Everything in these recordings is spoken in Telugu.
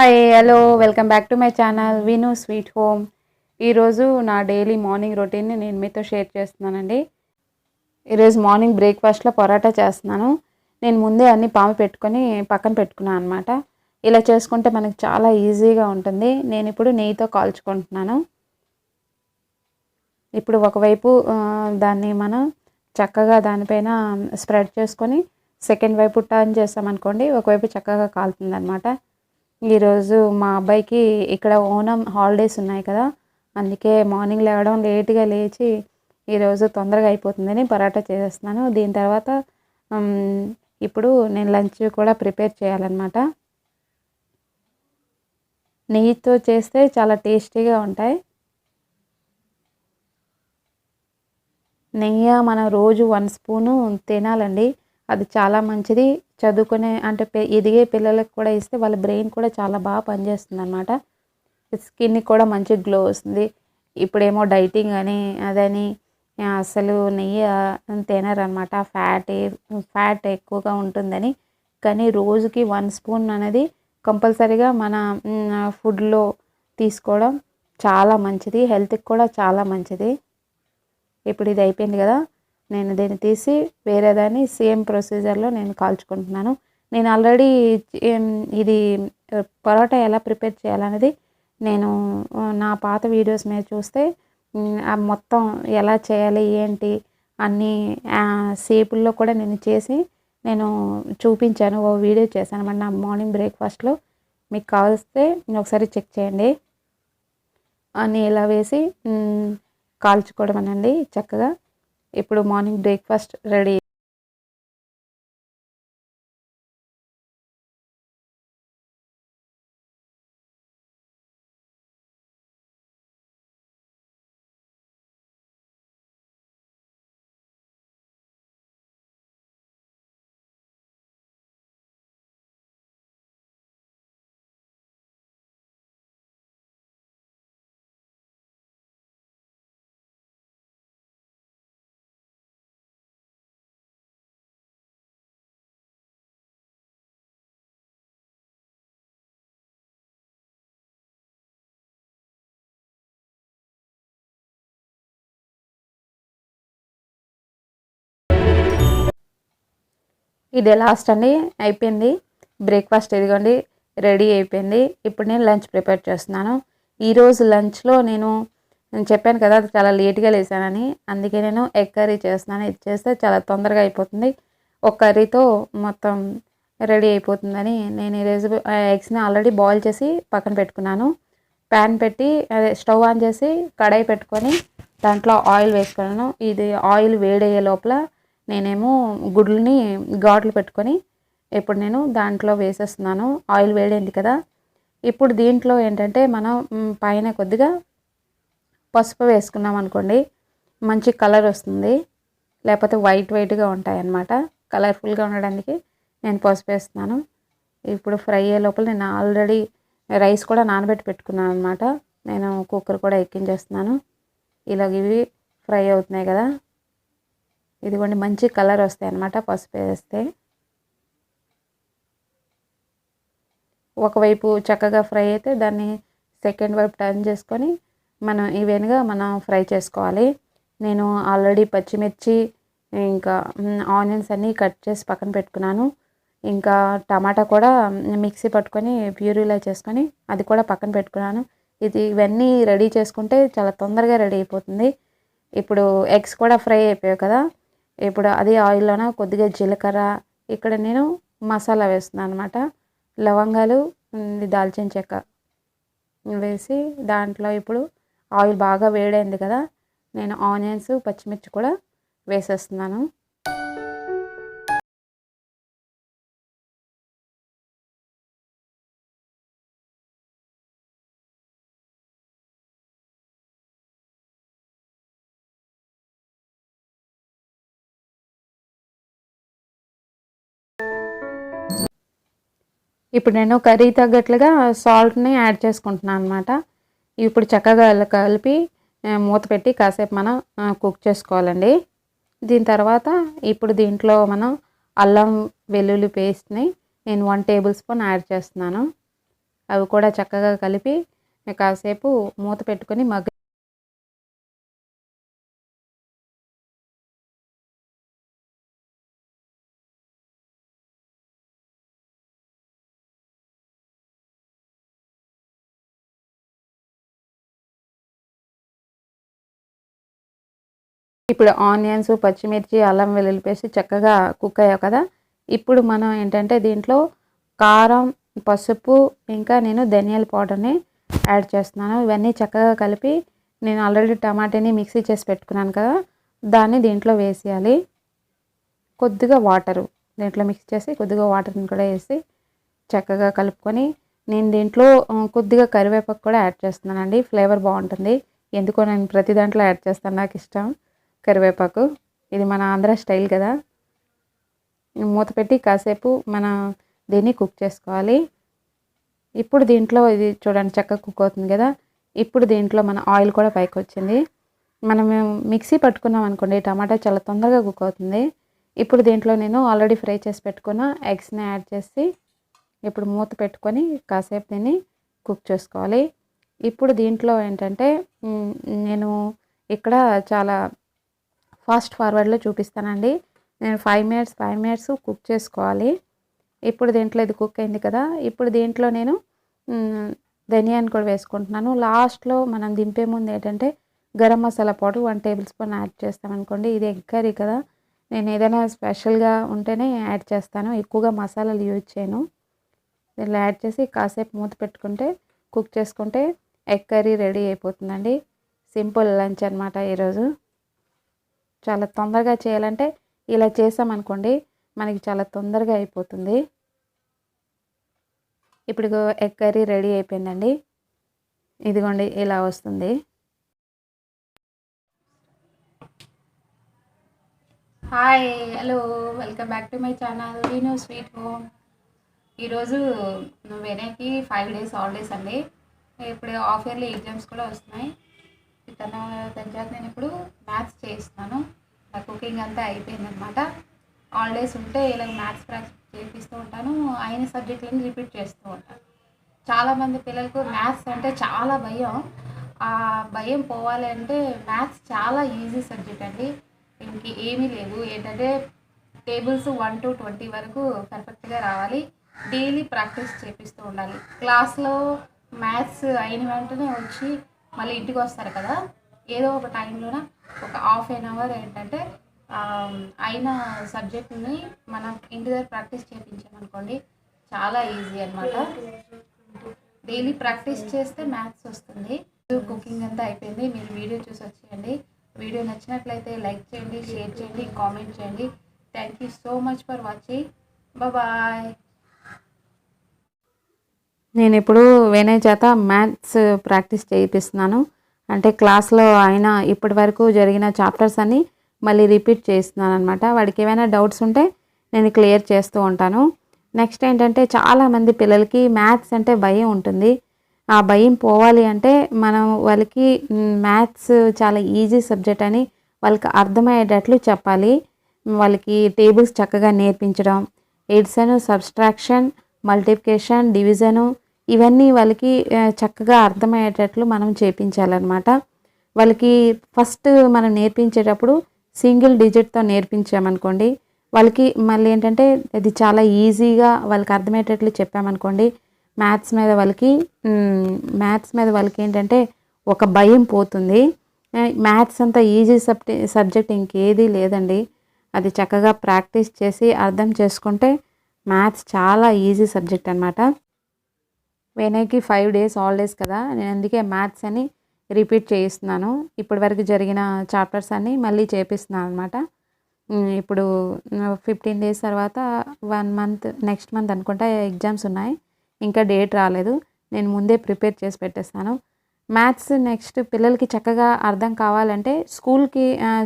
Hi hello welcome back to my channel విను స్వీట్ హోమ్. ఈరోజు నా డైలీ మార్నింగ్ రొటీన్ని నేను మీతో షేర్ చేస్తున్నానండి. ఈరోజు మార్నింగ్ బ్రేక్ఫాస్ట్లో పరోటా చేస్తున్నాను. నేను ముందే అన్ని పాము పెట్టుకొని పక్కన పెట్టుకున్నాను అనమాట. ఇలా చేసుకుంటే మనకి చాలా ఈజీగా ఉంటుంది. నేను ఇప్పుడు నెయ్యితో కాల్చుకుంటున్నాను. ఇప్పుడు ఒకవైపు దాన్ని మనం చక్కగా దానిపైన స్ప్రెడ్ చేసుకొని సెకండ్ వైపు టర్న్ చేస్తామనుకోండి, ఒకవైపు చక్కగా కాలుతుంది అనమాట. ఈరోజు మా అబ్బాయికి ఇక్కడ ఓనం హాలిడేస్ ఉన్నాయి కదా, అందుకే మార్నింగ్ లేవడం లేట్గా లేచి ఈరోజు తొందరగా అయిపోతుందని పరాటా చేసేస్తున్నాను. దీని తర్వాత ఇప్పుడు నేను లంచ్ కూడా ప్రిపేర్ చేయాలన్నమాట. నెయ్యితో చేస్తే చాలా టేస్టీగా ఉంటాయి. నెయ్యి మనం రోజు 1 స్పూను తినాలండి. అది చాలా మంచిది. చదువుకునే అంటే ఎదిగే పిల్లలకు కూడా ఇస్తే వాళ్ళ బ్రెయిన్ కూడా చాలా బాగా పనిచేస్తుంది అనమాట. స్కిన్కి కూడా మంచి గ్లో వస్తుంది. ఇప్పుడేమో డైటింగ్ అని అదని అసలు నెయ్యి తినరనమాట, ఫ్యాట్ ఎక్కువగా ఉంటుందని. కానీ రోజుకి 1 స్పూన్ అనేది కంపల్సరీగా మన ఫుడ్లో తీసుకోవడం చాలా మంచిది, హెల్త్కి కూడా చాలా మంచిది. ఇప్పుడు ఇది అయిపోయింది కదా, నేను దీన్ని తీసి వేరే దాన్ని సేమ్ ప్రొసీజర్లో నేను కాల్చుకుంటున్నాను. నేను ఆల్రెడీ ఇది పరోటా ఎలా ప్రిపేర్ చేయాలనేది నేను నా పాత వీడియోస్ మీద చూస్తే మొత్తం ఎలా చేయాలి ఏంటి అన్ని షేపుల్లో కూడా నేను చేసి నేను చూపించాను, ఓ వీడియో చేశాను అన్నమాట నా మార్నింగ్ బ్రేక్ఫాస్ట్లో. మీకు కావలిస్తే ఒకసారి చెక్ చేయండి. అన్నీ ఇలా వేసి కాల్చుకోవడం అనండి చక్కగా. ఇప్పుడు మార్నింగ్ బ్రేక్ఫాస్ట్ రెడీ. ఇదే లాస్ట్ అండి, అయిపోయింది బ్రేక్ఫాస్ట్. ఇదిగోండి రెడీ అయిపోయింది. ఇప్పుడు నేను లంచ్ ప్రిపేర్ చేస్తున్నాను. ఈరోజు లంచ్లో నేను చెప్పాను కదా చాలా లేట్గా లేసానని, అందుకే నేను ఎగ్ కర్రీ చేస్తున్నాను. ఇది చేస్తే చాలా తొందరగా అయిపోతుంది, ఒక కర్రీతో మొత్తం రెడీ అయిపోతుందని నేను ఈరోజు ఎగ్స్ని ఆల్రెడీ బాయిల్ చేసి పక్కన పెట్టుకున్నాను. ప్యాన్ పెట్టి అదే స్టవ్ ఆన్ చేసి కడాయి పెట్టుకొని దాంట్లో ఆయిల్ వేసుకున్నాను. ఇది ఆయిల్ వేడయ్యే లోపల నేనేమో గుడ్లని ఘాట్లు పెట్టుకొని ఇప్పుడు నేను దాంట్లో వేసేస్తున్నాను. ఆయిల్ వేడైంది కదా, ఇప్పుడు దీంట్లో ఏంటంటే మనం పైన కొద్దిగా పసుపు వేసుకున్నాం అనుకోండి, మంచి కలర్ వస్తుంది. లేకపోతే వైట్గా ఉంటాయి అన్నమాట. కలర్ఫుల్గా ఉండడానికి నేను పసుపు వేస్తున్నాను. ఇప్పుడు ఫ్రై అయ్యే లోపల నేను ఆల్రెడీ రైస్ కూడా నానబెట్టి పెట్టుకున్నాను అనమాట. నేను కుక్కర్ కూడా ఎక్కించేస్తున్నాను. ఇలాగ ఇవి ఫ్రై అవుతున్నాయి కదా, ఇదిగోండి మంచి కలర్ వస్తాయి అన్నమాట పసుపు వేస్తే. ఒకవైపు చక్కగా ఫ్రై అయితే దాన్ని సెకండ్ వైపు టర్న్ చేసుకొని మనం ఈవెన్గా మనం ఫ్రై చేసుకోవాలి. నేను ఆల్రెడీ పచ్చిమిర్చి ఇంకా ఆనియన్స్ అన్నీ కట్ చేసి పక్కన పెట్టుకున్నాను. ఇంకా టమాటా కూడా మిక్సీ పట్టుకొని ప్యూరీలా చేసుకొని అది కూడా పక్కన పెట్టుకున్నాను. ఇవన్నీ రెడీ చేసుకుంటే చాలా తొందరగా రెడీ అయిపోతుంది. ఇప్పుడు ఎగ్స్ కూడా ఫ్రై అయిపోయాయి కదా, ఇప్పుడు అదే ఆయిల్లోన కొద్దిగా జీలకర్ర, ఇక్కడ నేను మసాలా వేస్తున్నాను అనమాట. లవంగాలు, దాల్చిన చెక్క వేసి దాంట్లో ఇప్పుడు ఆయిల్ బాగా వేడైంది కదా, నేను ఆనియన్స్ పచ్చిమిర్చి కూడా వేసేస్తున్నాను. ఇప్పుడు నేను కర్రీ తగ్గట్లుగా సాల్ట్ని యాడ్ చేసుకుంటున్నాను అనమాట. ఇప్పుడు చక్కగా కలిపి మూత పెట్టి కాసేపు మనం కుక్ చేసుకోవాలండి. దీని తర్వాత ఇప్పుడు దీంట్లో మనం అల్లం వెల్లుల్లి పేస్ట్ని నేను 1 టేబుల్ స్పూన్ యాడ్ చేస్తున్నాను. అవి కూడా చక్కగా కలిపి కాసేపు మూత పెట్టుకొని ఇప్పుడు ఆనియన్స్, పచ్చిమిర్చి, అల్లం వెల్లుల్లి పేస్ట్ చక్కగా కుక్ అయ్యావు కదా. ఇప్పుడు మనం ఏంటంటే దీంట్లో కారం, పసుపు, ఇంకా నేను ధనియాల పౌడర్ని యాడ్ చేస్తున్నాను. ఇవన్నీ చక్కగా కలిపి నేను ఆల్రెడీ టమాటాని మిక్సీ చేసి పెట్టుకున్నాను కదా, దాన్ని దీంట్లో వేసేయాలి. కొద్దిగా వాటరు దీంట్లో మిక్స్ చేసి కొద్దిగా వాటర్ని కూడా వేసి చక్కగా కలుపుకొని నేను దీంట్లో కొద్దిగా కరివేపాకు కూడా యాడ్ చేస్తున్నానండి. ఫ్లేవర్ బాగుంటుంది. ఎందుకో నేను ప్రతి దాంట్లో యాడ్ చేస్తాను, నాకు ఇష్టం కరివేపాకు. ఇది మన ఆంధ్ర స్టైల్ కదా. మూత పెట్టి కాసేపు దీన్ని కుక్ చేసుకోవాలి. ఇప్పుడు దీంట్లో ఇది చూడండి చక్కగా కుక్ అవుతుంది కదా. ఇప్పుడు దీంట్లో మన ఆయిల్ కూడా పైకి వచ్చింది. మనం మిక్సీ పట్టుకున్నాం అనుకోండి, టమాటా చాలా తొందరగా కుక్ అవుతుంది. ఇప్పుడు దీంట్లో నేను ఆల్రెడీ ఫ్రై చేసి పెట్టుకున్న ఎగ్స్ని యాడ్ చేసి ఇప్పుడు మూత పెట్టుకొని కాసేపు దీన్ని కుక్ చేసుకోవాలి. ఇప్పుడు దీంట్లో ఏంటంటే నేను ఇక్కడ చాలా ఫాస్ట్ ఫార్వర్డ్లో చూపిస్తానండి. నేను 5 మినిట్స్ కుక్ చేసుకోవాలి. ఇప్పుడు దీంట్లో ఇది కుక్ అయింది కదా. ఇప్పుడు దీంట్లో నేను ధనియాని కూడా వేసుకుంటున్నాను. లాస్ట్లో మనం దింపే ముందు ఏంటంటే garam masala powder 1 tablespoon add చేస్తామనుకోండి. ఇది ఎగ్ కర్రీ కదా, నేను ఏదైనా స్పెషల్గా ఉంటేనే యాడ్ చేస్తాను, ఎక్కువగా మసాలాలు యూజ్ చేయను. దీంట్లో యాడ్ చేసి కాసేపు మూత పెట్టుకుంటే కుక్ చేసుకుంటే ఎగ్ కర్రీ రెడీ అయిపోతుందండి. సింపుల్ లంచ్ అనమాట ఈరోజు. చాలా తొందరగా చేయాలంటే ఇలా చేసామనుకోండి మనకి చాలా తొందరగా అయిపోతుంది. ఇప్పుడు ఎగ్ కర్రీ రెడీ అయిపోయిందండి. ఇదిగోండి ఇలా వస్తుంది. Hi, hello, welcome back to my channel Veenu sweet home. ఈరోజు వినయ్కి 5 డేస్ హాలిడేస్ అండి. ఇప్పుడు హాఫ్ ఇయర్లీ ఎగ్జామ్స్ కూడా వస్తున్నాయి. దాని చేత నేను ఇప్పుడు మ్యాథ్స్ చేస్తున్నాను. నా కుకింగ్ అంతా అయిపోయిందనమాట. హాలిడేస్ ఉంటే ఇలా మ్యాథ్స్ ప్రాక్టీస్ చేపిస్తూ ఉంటాను. అయిన సబ్జెక్టులను రిపీట్ చేస్తూ ఉంటాను. చాలామంది పిల్లలకు మ్యాథ్స్ అంటే చాలా భయం. ఆ భయం పోవాలి అంటే మ్యాథ్స్ చాలా ఈజీ సబ్జెక్ట్ అండి. ఇంక ఏమీ లేవు. ఏంటంటే టేబుల్స్ 1 to 20 వరకు పర్ఫెక్ట్గా రావాలి. డైలీ ప్రాక్టీస్ చేపిస్తూ ఉండాలి. క్లాస్లో మ్యాథ్స్ అయిన వెంటనే వచ్చి మళ్ళీ ఇంటికి వస్తారు కదా, ఏదో ఒక టైంలోన ఒక హాఫ్ ఎన్ అవర్ ఏంటంటే అయిన సబ్జెక్ట్ని మనం ఇంటి దగ్గర ప్రాక్టీస్ చేయించామనుకోండి చాలా ఈజీ అనమాట. డైలీ ప్రాక్టీస్ చేస్తే మ్యాథ్స్ వస్తుంది. కుకింగ్ అంతా అయిపోయింది. మీరు వీడియో చూసి వచ్చేయండి. వీడియో నచ్చినట్లయితే లైక్ చేయండి, షేర్ చేయండి, కామెంట్ చేయండి. Thank you so much for watching. Bye. నేను ఇప్పుడు వినయ్ చేత మ్యాథ్స్ ప్రాక్టీస్ చేయిస్తున్నాను. అంటే క్లాస్లో ఆయన ఇప్పటి వరకు జరిగిన చాప్టర్స్ అన్నీ మళ్ళీ రిపీట్ చేస్తున్నాను అనమాట. వాడికి ఏమైనా డౌట్స్ ఉంటే నేను క్లియర్ చేస్తూ ఉంటాను. నెక్స్ట్ ఏంటంటే చాలామంది పిల్లలకి మ్యాథ్స్ అంటే భయం ఉంటుంది. ఆ భయం పోవాలి అంటే మనం వాళ్ళకి మ్యాథ్స్ చాలా ఈజీ సబ్జెక్ట్ అని వాళ్ళకి అర్థమయ్యేటట్లు చెప్పాలి. వాళ్ళకి టేబుల్స్ చక్కగా నేర్పించడం, ఎడిషన్, సబ్స్ట్రాక్షన్, మల్టిప్లికేషన్, డివిజను ఇవన్నీ వాళ్ళకి చక్కగా అర్థమయ్యేటట్లు మనం చేయించాలన్నమాట. వాళ్ళకి ఫస్ట్ మనం నేర్పించేటప్పుడు సింగిల్ డిజిట్తో నేర్పించామనుకోండి, వాళ్ళకి మళ్ళీ ఏంటంటే అది చాలా ఈజీగా వాళ్ళకి అర్థమయ్యేటట్లు చెప్పామనుకోండి, మ్యాథ్స్ మీద వాళ్ళకి ఏంటంటే ఒక భయం పోతుంది. మ్యాథ్స్ అంత ఈజీ సబ్జెక్ట్ ఇంకేదీ లేదండి. అది చక్కగా ప్రాక్టీస్ చేసి అర్థం చేసుకుంటే మ్యాథ్స్ చాలా ఈజీ సబ్జెక్ట్ అనమాట. వినయ్కి 5 days హాలిడేస్ కదా, నేను అందుకే మ్యాథ్స్ అని రిపీట్ చేయిస్తున్నాను. ఇప్పటి వరకు జరిగిన చాప్టర్స్ అన్నీ మళ్ళీ చేపిస్తున్నాను అనమాట. ఇప్పుడు 15 days తర్వాత 1 month నెక్స్ట్ మంత్ అనుకుంటా ఎగ్జామ్స్ ఉన్నాయి. ఇంకా డేట్ రాలేదు. నేను ముందే ప్రిపేర్ చేసి పెట్టేస్తాను. మ్యాథ్స్ నెక్స్ట్ పిల్లలకి చక్కగా అర్థం కావాలంటే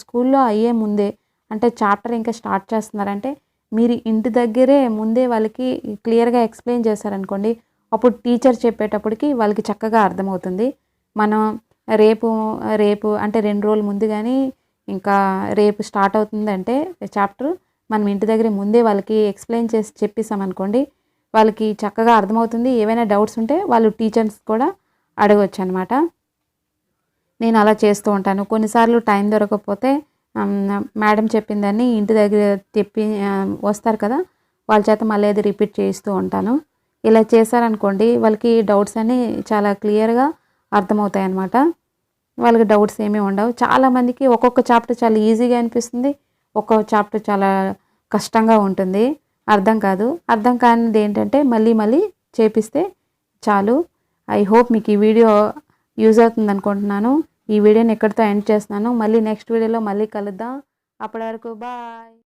స్కూల్లో అయ్యే ముందే, అంటే చాప్టర్ ఇంకా స్టార్ట్ చేస్తున్నారంటే మీరు ఇంటి దగ్గరే ముందే వాళ్ళకి క్లియర్గా ఎక్స్ప్లెయిన్ చేశారనుకోండి, అప్పుడు టీచర్ చెప్పేటప్పటికి వాళ్ళకి చక్కగా అర్థమవుతుంది. మనం రేపు అంటే 2 రోజుల ముందు కానీ ఇంకా రేపు స్టార్ట్ అవుతుందంటే చాప్టర్ మనం ఇంటి దగ్గరే ముందే వాళ్ళకి ఎక్స్ప్లెయిన్ చేసి చెప్పేసామనుకోండి, వాళ్ళకి చక్కగా అర్థమవుతుంది. ఏవైనా డౌట్స్ ఉంటే వాళ్ళు టీచర్స్ కూడా అడగొచ్చు అనమాట. నేను అలా చేస్తూ ఉంటాను. కొన్నిసార్లు టైం దొరకకపోతే మేడం చెప్పిందాన్ని ఇంటి దగ్గర వస్తారు కదా, వాళ్ళ చేత మళ్ళీ అది రిపీట్ చేయిస్తూ ఉంటాను. ఇలా చేశారనుకోండి వాళ్ళకి డౌట్స్ అన్నీ చాలా క్లియర్‌గా అర్థమవుతాయి అన్నమాట. వాళ్ళకి డౌట్స్ ఏమీ ఉండవు. చాలామందికి ఒక్కొక్క చాప్టర్ చాలా ఈజీగా అనిపిస్తుంది. ఒక్కొక్క చాప్టర్ చాలా కష్టంగా ఉంటుంది. అర్థం కాదు. అర్థం కానిది ఏంటంటే మళ్ళీ మళ్ళీ చేపిస్తే చాలు. ఐ హోప్ మీకు ఈ వీడియో యూజ్ అవుతుంది అనుకుంటున్నాను. ఈ వీడియోని ఇక్కడితో ఎండ్ చేస్తున్నాను. మళ్ళీ నెక్స్ట్ వీడియోలో మళ్ళీ కలుద్దాం. అప్పటి వరకు బాయ్.